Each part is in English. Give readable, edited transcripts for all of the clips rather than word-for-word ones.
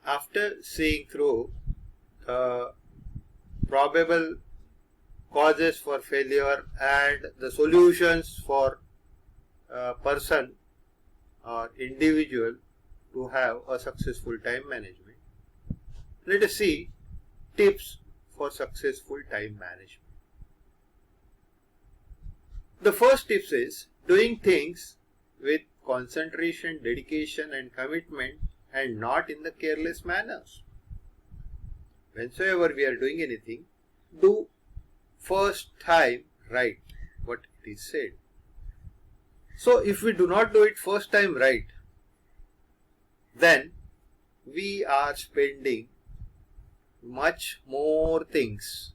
After seeing through the probable causes for failure and the solutions for a person or individual to have a successful time management, let us see tips for successful time management. The first tips is doing things with concentration, dedication and commitment, and not in the careless manners. Whensoever we are doing anything, do first time right what it is said. So if we do not do it first time right, then we are spending much more things,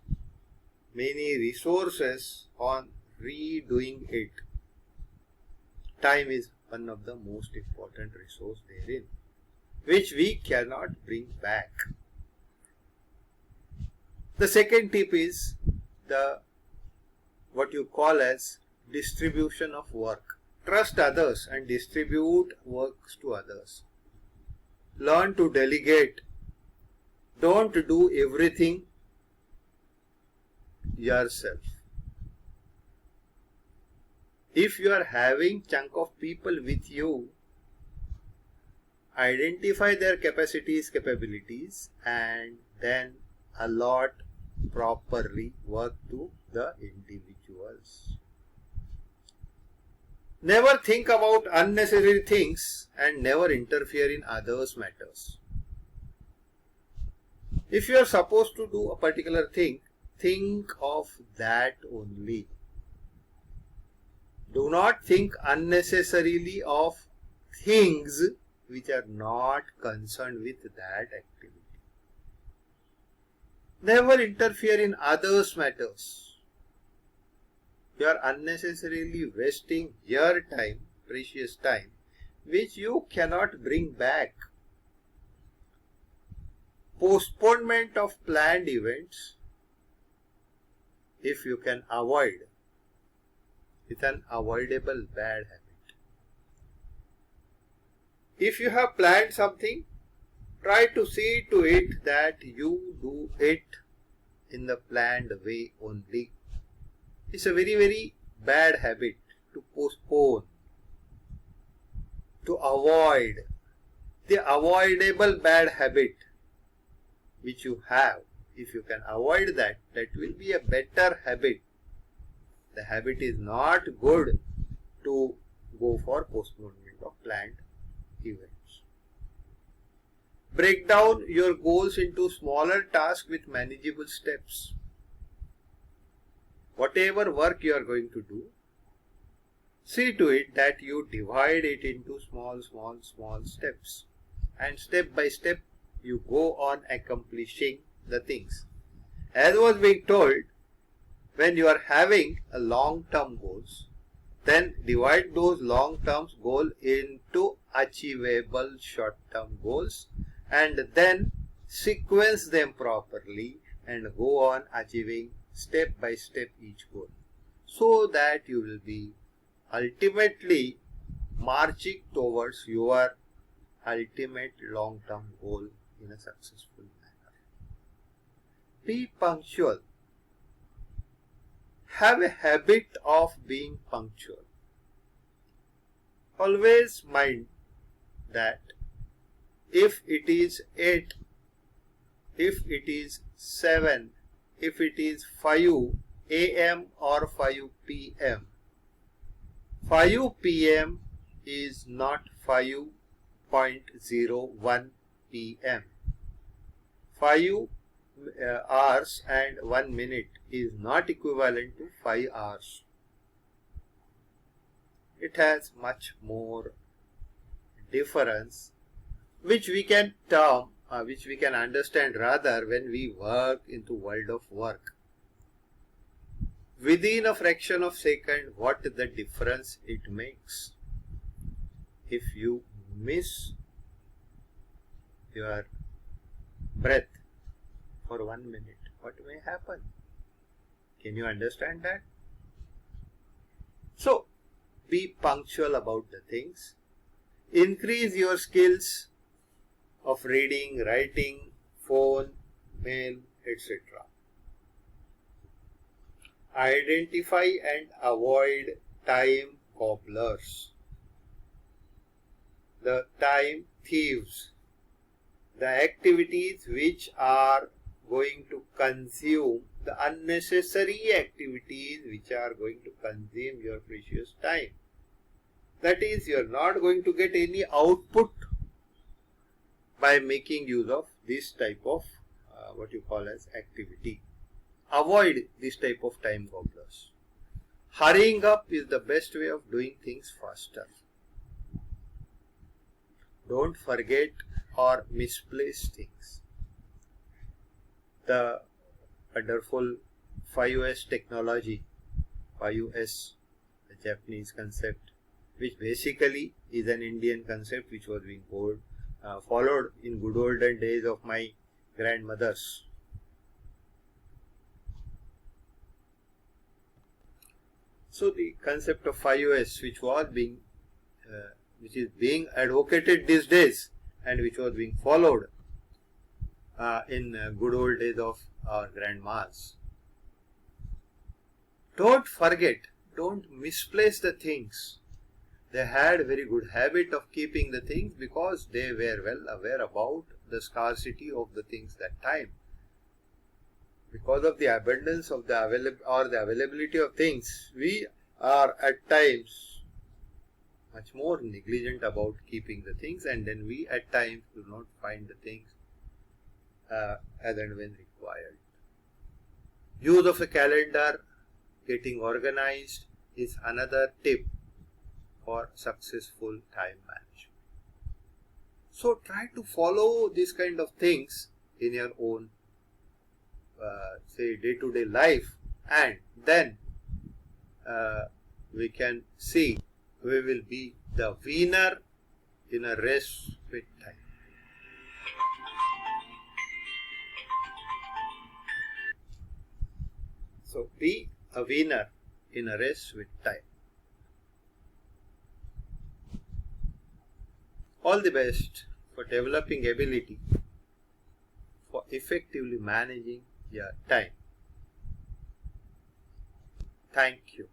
many resources on redoing it. Time is one of the most important resource therein, which we cannot bring back. The second tip is the what you call as distribution of work. Trust others and distribute works to others. Learn to delegate. Don't do everything yourself. If you are having chunk of people with you, identify their capacities, capabilities, and then allot properly work to the individuals. Never think about unnecessary things and never interfere in others' matters. If you are supposed to do a particular thing, think of that only. Do not think unnecessarily of things which are not concerned with that activity. Never interfere in others' matters. You are unnecessarily wasting your time, precious time, which you cannot bring back. Postponement of planned events, if you can avoid, it's an avoidable bad habit. If you have planned something, try to see to it that you do it in the planned way only. It's a very, very bad habit to postpone, to avoid. The avoidable bad habit which you have, if you can avoid that, that will be a better habit. The habit is not good to go for postponement of planned events. Break down your goals into smaller tasks with manageable steps. Whatever work you are going to do, see to it that you divide it into small steps. And step by step, you go on accomplishing the things. As was being told, when you are having a long-term goals, then divide those long-term goals into achievable short-term goals and then sequence them properly and go on achieving step by step each goal, so that you will be ultimately marching towards your ultimate long-term goal in a successful manner. Be punctual. Have a habit of being punctual. Always mind that if it is 8, if it is 7, if it is 5 a.m. or 5 p.m. 5 p.m. is not 5.01 p.m. 5 hours and 1 minute is not equivalent to 5 hours. It has much more difference, which we can term, which we can understand rather when we work into world of work. Within a fraction of second, what the difference it makes. If you miss your breath for 1 minute, what may happen? Can you understand that? So, be punctual about the things. Increase your skills of reading, writing, phone, mail, etc. Identify and avoid time cobblers, the time thieves, the activities which are going to consume, the unnecessary activities which are going to consume your precious time. That is, you are not going to get any output by making use of this type of what you call as activity. Avoid this type of time gobblers. Hurrying up is the best way of doing things faster. Don't forget or misplace things. The wonderful 5S technology, 5S, the Japanese concept, which basically is an Indian concept which was being followed in good olden days of my grandmothers. So the concept of 5S, which is being advocated these days and which was being followed in good old days of our grandmas. Don't forget, don't misplace the things. They had a very good habit of keeping the things because they were well aware about the scarcity of the things that time. Because of the abundance of the availability of things, we are at times much more negligent about keeping the things, and then we at times do not find the things as and when required. Use of a calendar, getting organized is another tip for successful time management. So try to follow these kind of things in your own say day-to-day life, and then we can see we will be the winner in a race with time. So be a winner in a race with time. All the best for developing ability for effectively managing your time. Thank you.